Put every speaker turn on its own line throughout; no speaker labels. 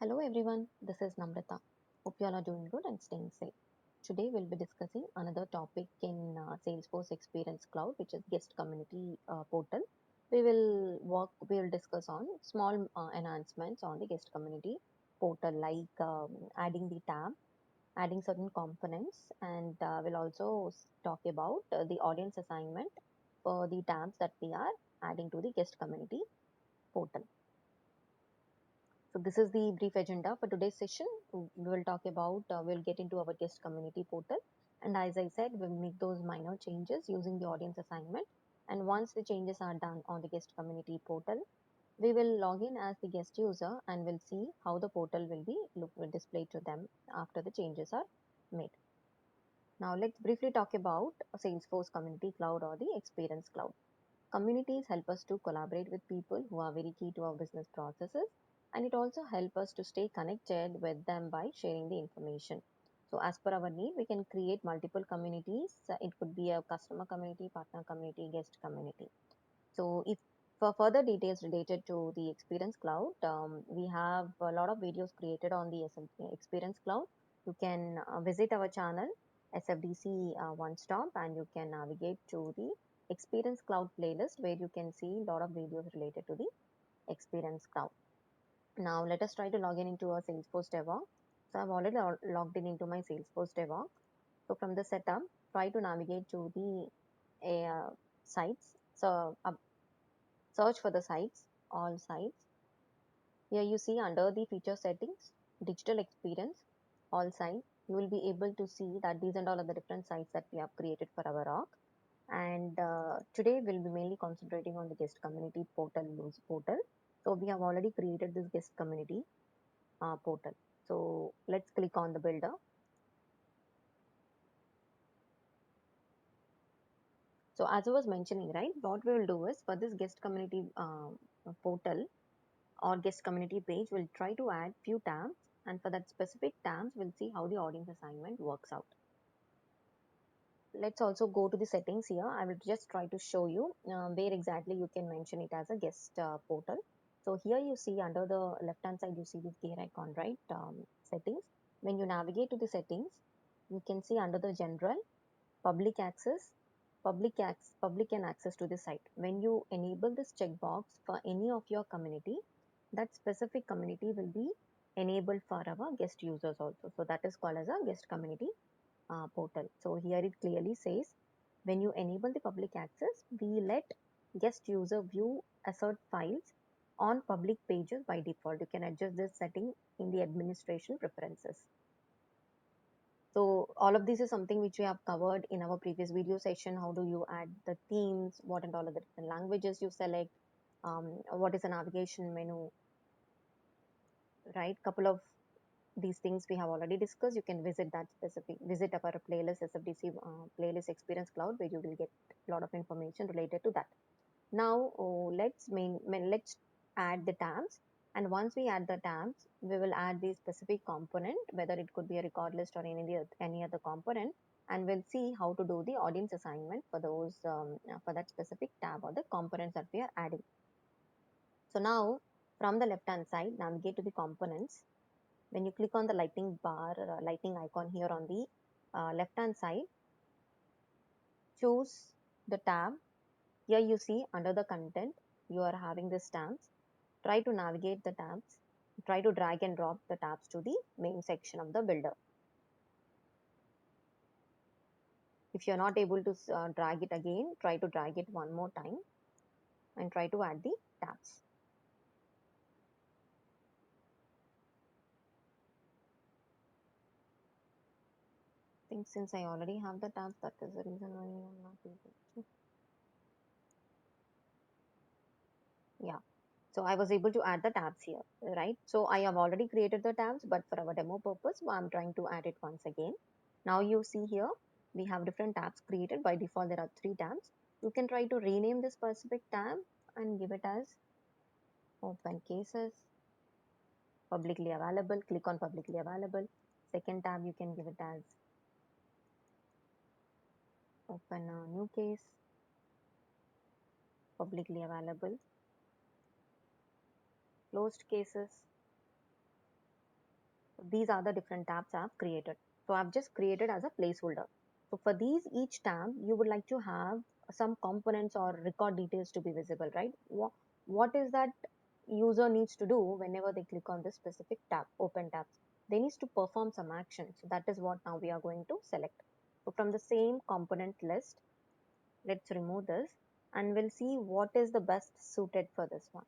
Hello everyone, this is Namrata. Hope you all are doing good and staying safe. Today we'll be discussing another topic in Salesforce Experience Cloud, which is guest community portal. We will discuss on small enhancements on the guest community portal, like adding the tab, adding certain components, and we'll also talk about the audience assignment for the tabs that we are adding to the guest community portal. So this is the brief agenda for today's session. We will talk about, we'll get into our guest community portal. And as I said, we'll make those minor changes using the audience assignment. And once the changes are done on the guest community portal, we will log in as the guest user and we'll see how the portal will displayed to them after the changes are made. Now let's briefly talk about Salesforce Community Cloud or the Experience Cloud. Communities help us to collaborate with people who are very key to our business processes, and it also helps us to stay connected with them by sharing the information. So as per our need, we can create multiple communities. It could be a customer community, partner community, guest community. So if for further details related to the Experience Cloud, we have a lot of videos created on the Experience Cloud. You can visit our channel SFDC One Stop, and you can navigate to the Experience Cloud playlist where you can see a lot of videos related to the Experience Cloud. Now let us try to log in into our Salesforce DevOps. So I've already logged in into my Salesforce DevOps. So from the setup, try to navigate to the sites. So search for the sites, all sites. Here you see under the feature settings, digital experience, all sites. You will be able to see that these and all are the different sites that we have created for our org. And today we'll be mainly concentrating on the guest community portal. So we have already created this guest community portal. So let's click on the builder. So as I was mentioning, right, what we will do is for this guest community portal, or guest community page, we'll try to add few tabs, and for that specific tabs we'll see how the audience assignment works out. Let's also go to the settings. Here I will just try to show you where exactly you can mention it as a guest portal. So here you see under the left hand side you see this gear icon, right? Settings. When you navigate to the settings, you can see under the general, public access, public can access to the site. When you enable this checkbox for any of your community, that specific community will be enabled for our guest users also. So that is called as a guest community portal. So here it clearly says, when you enable the public access, we let guest user view assert files on public pages by default. You can adjust this setting in the administration preferences. So all of this is something which we have covered in our previous video session. How do you add the themes, what and all of the different languages you select, what is a navigation menu, right? Couple of these things we have already discussed. You can visit our playlist, SFDC playlist Experience Cloud, where you will get a lot of information related to that. Now let's add the tabs, and once we add the tabs, we will add the specific component, whether it could be a record list or any other component, and we'll see how to do the audience assignment for those for that specific tab or the components that we are adding. So now from the left hand side, navigate to the components. When you click on the lightning bar, lightning icon here on the left hand side, choose the tab. Here you see under the content, you are having the tabs. Try to navigate the tabs. Try to drag and drop the tabs to the main section of the builder. If you're not able to drag it again, try to drag it one more time and try to add the tabs. I think since I already have the tabs, that is the reason why I'm not able to. Yeah. So I was able to add the tabs here, right? So I have already created the tabs, but for our demo purpose, I'm trying to add it once again. Now you see here, we have different tabs created. By default, there are 3 tabs. You can try to rename this specific tab and give it as open cases, publicly available. Click on publicly available. Second tab, you can give it as open a new case, publicly available, closed cases, These are the different tabs I've created. So I've just created as a placeholder. So for these, each tab, you would like to have some components or record details to be visible, right? What is that user needs to do whenever they click on this specific tab, open tabs? They need to perform some action. So that is what now we are going to select. So from the same component list, let's remove this and we'll see what is the best suited for this one.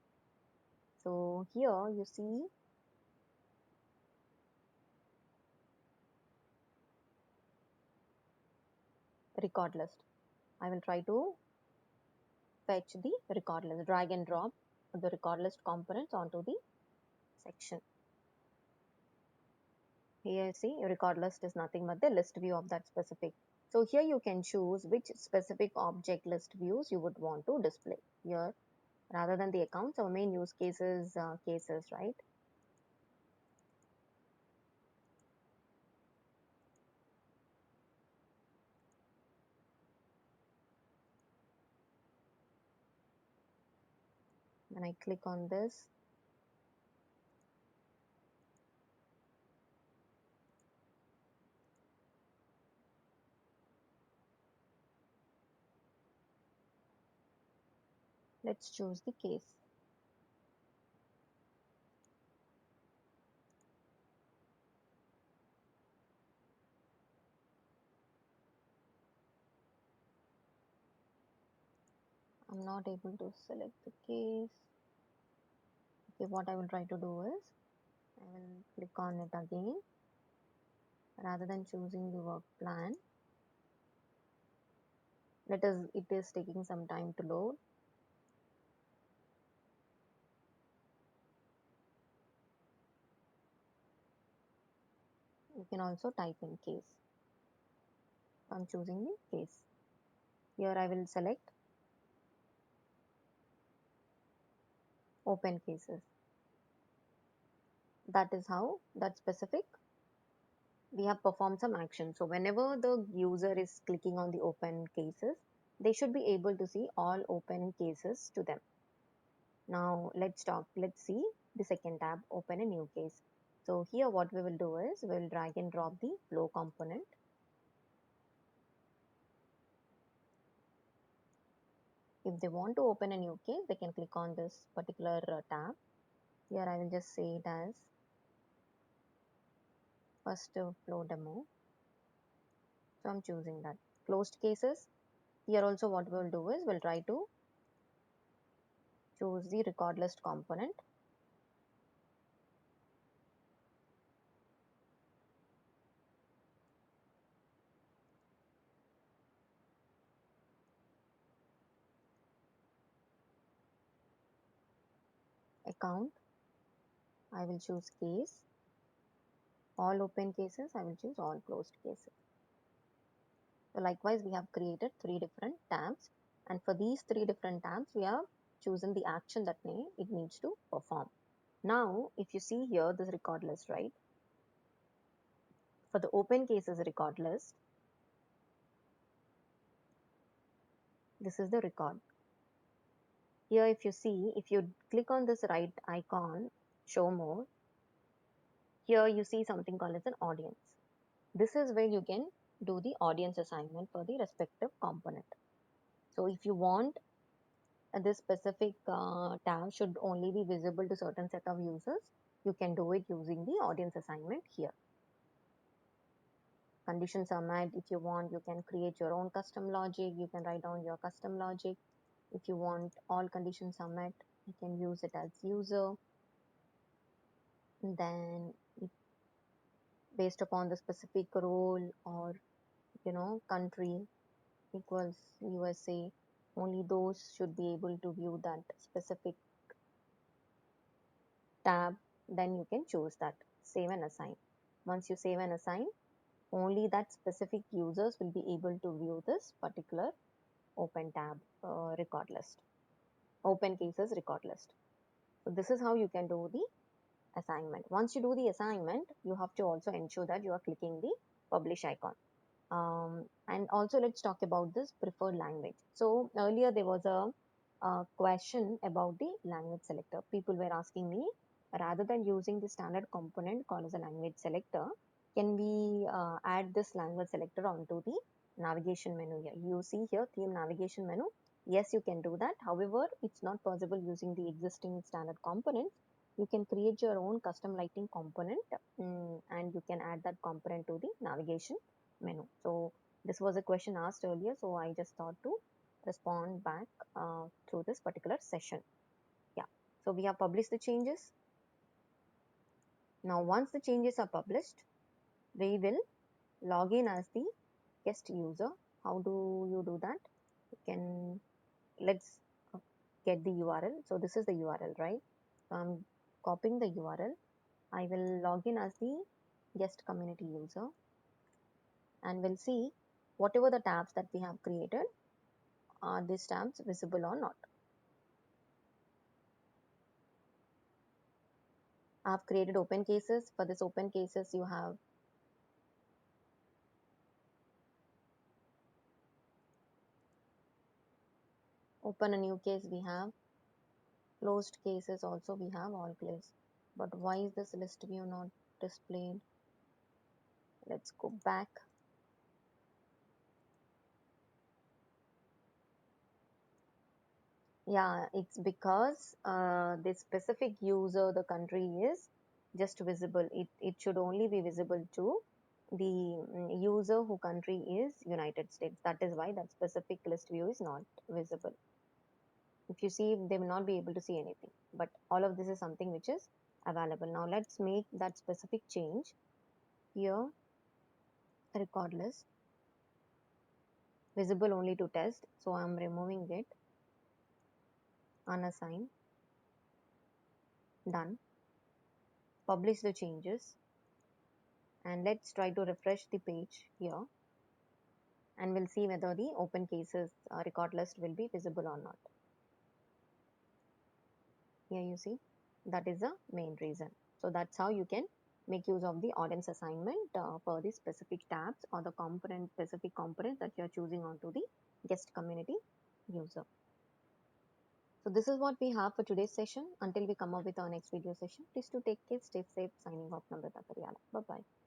So here you see record list. I will try to fetch the record list, drag and drop the record list components onto the section. Here you see record list is nothing but the list view of that specific. So here you can choose which specific object list views you would want to display here rather than the accounts. Our main use cases cases, right? When I click on this, let's choose the case. I'm not able to select the case. Okay, what I will try to do is I will click on it again. Rather than choosing the work plan, it is taking some time to load. You can also type in case. I'm choosing the case. Here I will select open cases. That is how that specific we have performed some action. So whenever the user is clicking on the open cases, they should be able to see all open cases to them. Now let's see the second tab, open a new case. So here what we will do is we'll drag and drop the flow component. If they want to open a new case, they can click on this particular tab. Here I will just say it as first flow demo. So I'm choosing that. Closed cases. Here also what we'll do is we'll try to choose the record list component. Account, I will choose case. All open cases, I will choose all closed cases. So likewise, we have created three different tabs. And for these three different tabs, we have chosen the action that it needs to perform. Now, if you see here, this record list, right? For the open cases record list, this is the record. Here, if you see, if you click on this right icon, show more, here you see something called as an audience. This is where you can do the audience assignment for the respective component. So if you want this specific tab should only be visible to certain set of users, you can do it using the audience assignment here. Conditions are met. If you want, you can create your own custom logic. You can write down your custom logic. If you want all conditions are met, you can use it as user. And then based upon the specific role or country equals USA, only those should be able to view that specific tab. Then you can choose that save and assign. Once you save and assign, only that specific users will be able to view this particular open tab record list, open cases record list. So this is how you can do the assignment. Once you do the assignment, you have to also ensure that you are clicking the publish icon. And also let's talk about this preferred language. So earlier there was a question about the language selector. People were asking me rather than using the standard component called as a language selector, can we add this language selector onto the navigation menu here? You see here theme navigation menu. Yes, you can do that. However, it's not possible using the existing standard components. You can create your own custom lighting component, and you can add that component to the navigation menu. So this was a question asked earlier, so I just thought to respond back through this particular session. Yeah. So we have published the changes. Now, once the changes are published, we will log in as the guest user. How do you do that? You can, let's get the URL. So this is the URL, right? So I'm copying the URL. I will log in as the guest community user, and we'll see whatever the tabs that we have created, are these tabs visible or not. I've created open cases. For this open cases, you have open a new case, we have closed cases also, we have all case. But why is this list view not displayed? Let's go back. Yeah, it's because this specific user, the country is just visible. It should only be visible to the user who country is United States. That is why that specific list view is not visible. If you see, they will not be able to see anything. But all of this is something which is available. Now let's make that specific change. Here, record list, visible only to test. So I'm removing it, unassign, done. Publish the changes, and let's try to refresh the page here, and we'll see whether the open cases record list will be visible or not. Here you see, that is the main reason. So that's how you can make use of the audience assignment for the specific tabs or the component, specific components that you're choosing onto the guest community user. So this is what we have for today's session. Until we come up with our next video session, please do take care, stay safe. Signing off, Namrata Karyala. Bye bye.